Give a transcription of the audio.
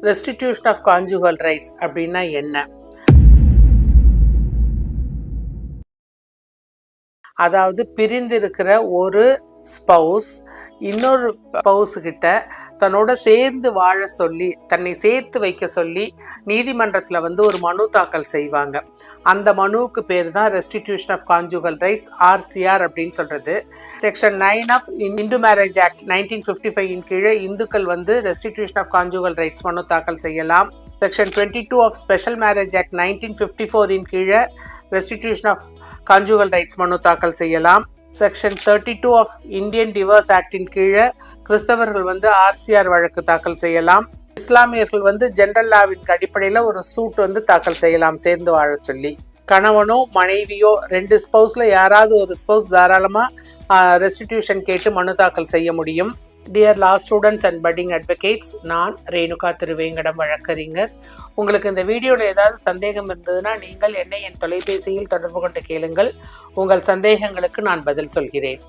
Restitution of conjugal rights அப்படின்னா என்ன? அதாவது பிரிந்திருக்கிற ஒரு ஸ்பவுஸ் இன்னொரு ஸ்பவுஸுக்கிட்ட தன்னோட சேர்ந்து வாழ சொல்லி, தன்னை சேர்த்து வைக்க சொல்லி நீதிமன்றத்தில் ஒரு மனு தாக்கல் செய்வாங்க. அந்த மனுவுக்கு பேர் தான் restitution of conjugal rights, RCR அப்படின்னு சொல்கிறது. Section 9 of Hindu marriage act 1955 கீழே இந்துக்கள் ரெஸ்டிடியூஷன் ஆஃப் கான்ஜுகல் ரைட்ஸ் மனு தாக்கல் செய்யலாம். Section 22 of special marriage act 1954 கீழே ரெஸ்டிடியூஷன் ஆஃப் கான்ஜுகல் ரைட்ஸ் மனு தாக்கல் செய்யலாம். செக்ஷன் 32 ஆஃப் இந்தியன் டிவோர்ஸ் ஆக்டின் கீழே கிறிஸ்தவர்கள் ஆர்சிஆர் வழக்கு தாக்கல் செய்யலாம். இஸ்லாமியர்கள் ஜெனரல் லாவின் அடிப்படையில் ஒரு சூட் தாக்கல் செய்யலாம் சேர்ந்து வாழ சொல்லி. கணவனோ மனைவியோ 2 ஸ்பவுஸில் யாராவது ஒரு ஸ்பவுஸ் தாராளமாக ரெஸ்டிடியூஷன் கேட்டு மனு தாக்கல் செய்ய முடியும். Dear law students and padding advocates, நான் ரேணுகா திருவேங்கடம் வழக்கறிஞர். உங்களுக்கு இந்த வீடியோவில் ஏதாவது சந்தேகம் இருந்ததுன்னா நீங்கள் என்னை என் தொலைபேசியில் தொடர்பு கொண்டு கேளுங்கள். உங்கள் சந்தேகங்களுக்கு நான் பதில் சொல்கிறேன்.